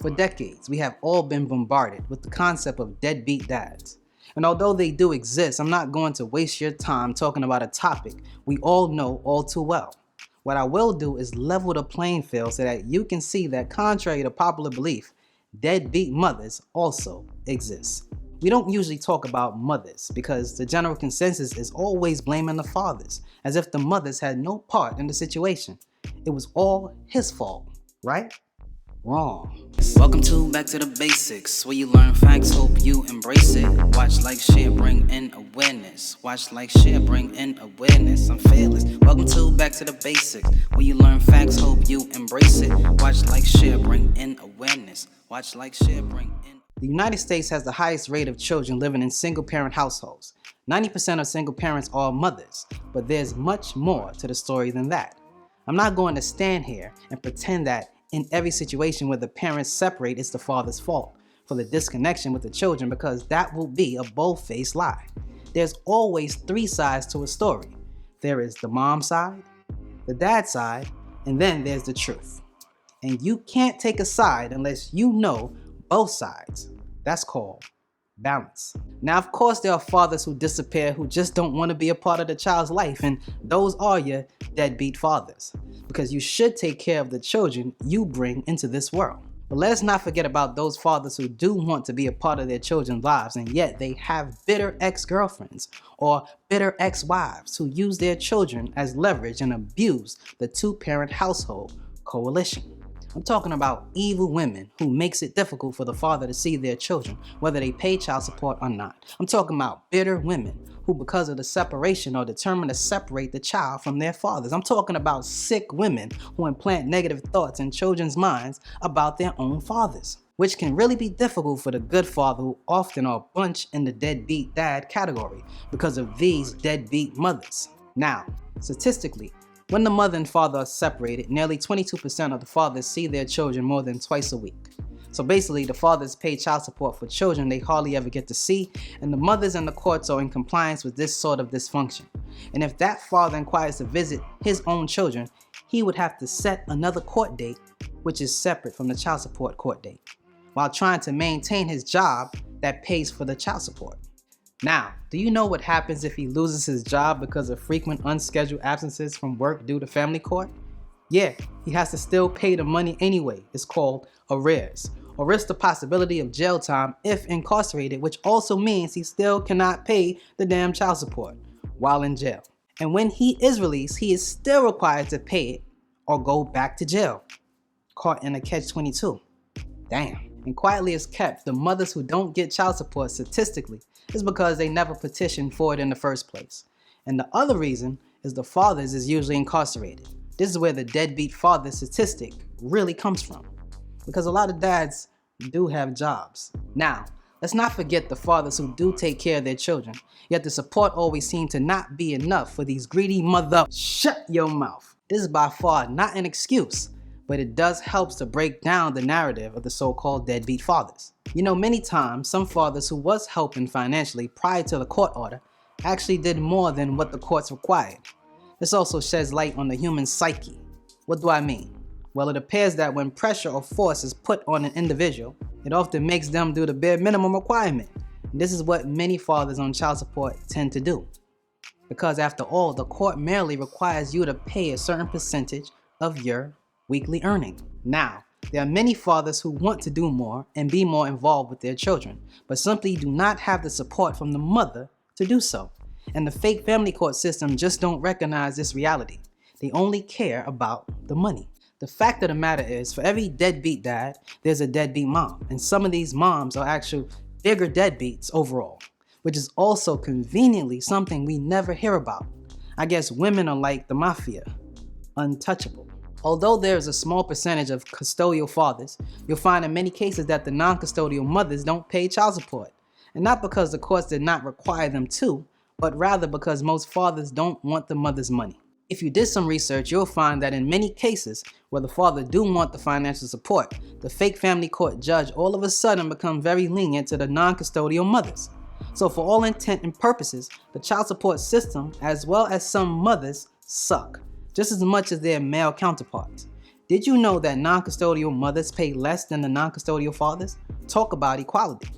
For decades, we have all been bombarded with the concept of deadbeat dads. And although they do exist, I'm not going to waste your time talking about a topic we all know all too well. What I will do is level the playing field so that you can see that contrary to popular belief, deadbeat mothers also exist. We don't usually talk about mothers because the general consensus is always blaming the fathers, as if the mothers had no part in the situation. It was all his fault, right? Wrong. Welcome to Back to the Basics, where you learn facts, hope you embrace it. Watch, like, share, bring in awareness. Watch, like, share, bring in awareness. I'm fearless. Welcome to Back to the Basics, where you learn facts, hope you embrace it. Watch, like, share, bring in awareness. Watch, like, share, bring in. The United States has the highest rate of children living in single-parent households. 90% of single parents are mothers, but there's much more to the story than that. I'm not going to stand here and pretend that in every situation where the parents separate, it's the father's fault for the disconnection with the children, because that will be a bold-faced lie. There's always three sides to a story. There is the mom side, the dad side, and then there's the truth. And you can't take a side unless you know both sides. That's called balance. Now, of course, there are fathers who disappear who just don't want to be a part of the child's life, and those are your deadbeat fathers, because you should take care of the children you bring into this world. But let us not forget about those fathers who do want to be a part of their children's lives, and yet they have bitter ex-girlfriends or bitter ex-wives who use their children as leverage and abuse the two-parent household coalition. I'm talking about evil women who makes it difficult for the father to see their children, whether they pay child support or not. I'm talking about bitter women who, because of the separation, are determined to separate the child from their fathers. I'm talking about sick women who implant negative thoughts in children's minds about their own fathers, which can really be difficult for the good father, who often are a bunch in the deadbeat dad category because of these deadbeat mothers. Now, statistically, when the mother and father are separated, nearly 22% of the fathers see their children more than twice a week. So basically, the fathers pay child support for children they hardly ever get to see, and the mothers and the courts are in compliance with this sort of dysfunction. And if that father inquires to visit his own children, he would have to set another court date, which is separate from the child support court date, while trying to maintain his job that pays for the child support. Now, do you know what happens if he loses his job because of frequent unscheduled absences from work due to family court? Yeah, he has to still pay the money anyway. It's called arrears, or risk the possibility of jail time if incarcerated, which also means he still cannot pay the damn child support while in jail. And when he is released, he is still required to pay it or go back to jail. Caught in a catch-22. Damn. And quietly as kept, the mothers who don't get child support statistically is because they never petitioned for it in the first place. And the other reason is the fathers is usually incarcerated. This is where the deadbeat father statistic really comes from, because a lot of dads do have jobs. Now, let's not forget the fathers who do take care of their children, yet the support always seems to not be enough for these greedy mother. Shut your mouth. This is by far not an excuse, but it does help to break down the narrative of the so-called deadbeat fathers. You know, many times, some fathers who was helping financially prior to the court order actually did more than what the courts required. This also sheds light on the human psyche. What do I mean? Well, it appears that when pressure or force is put on an individual, it often makes them do the bare minimum requirement. And this is what many fathers on child support tend to do. Because after all, the court merely requires you to pay a certain percentage of your weekly earning. Now, there are many fathers who want to do more and be more involved with their children, but simply do not have the support from the mother to do so. And the fake family court system just don't recognize this reality. They only care about the money. The fact of the matter is, for every deadbeat dad, there's a deadbeat mom. And some of these moms are actual bigger deadbeats overall, which is also conveniently something we never hear about. I guess women are like the mafia, untouchable. Although there is a small percentage of custodial fathers, you'll find in many cases that the non-custodial mothers don't pay child support. And not because the courts did not require them to, but rather because most fathers don't want the mother's money. If you did some research, you'll find that in many cases where the father do want the financial support, the fake family court judge all of a sudden become very lenient to the non-custodial mothers. So for all intent and purposes, the child support system, as well as some mothers, suck just as much as their male counterparts. Did you know that non-custodial mothers pay less than the non-custodial fathers? Talk about equality.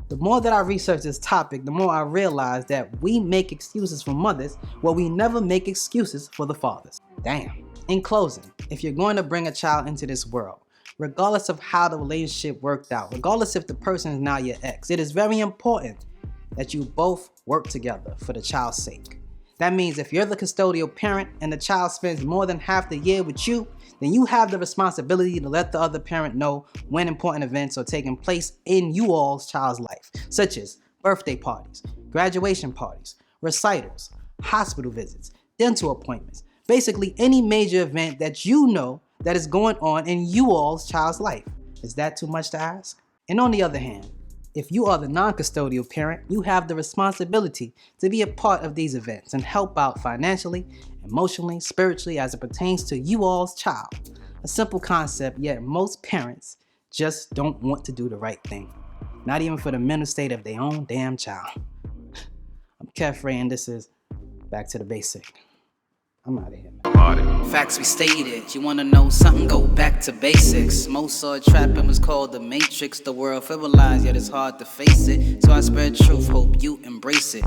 The more that I research this topic, the more I realize that we make excuses for mothers while we never make excuses for the fathers. Damn. In closing, if you're going to bring a child into this world, regardless of how the relationship worked out, regardless if the person is now your ex, it is very important that you both work together for the child's sake. That means if you're the custodial parent and the child spends more than half the year with you, then you have the responsibility to let the other parent know when important events are taking place in you all's child's life, such as birthday parties, graduation parties, recitals, hospital visits, dental appointments, basically any major event that you know that is going on in you all's child's life. Is that too much to ask? And on the other hand, if you are the non-custodial parent, you have the responsibility to be a part of these events and help out financially, emotionally, spiritually as it pertains to you all's child. A simple concept, yet most parents just don't want to do the right thing. Not even for the mental state of their own damn child. I'm Kev Ray, and this is Back to the Basic. I'm out of here, man. Facts we stated. You wanna know something? Go back to basics. Most saw trapping was called the Matrix. The world fibrilized, yet it's hard to face it. So I spread truth, hope you embrace it.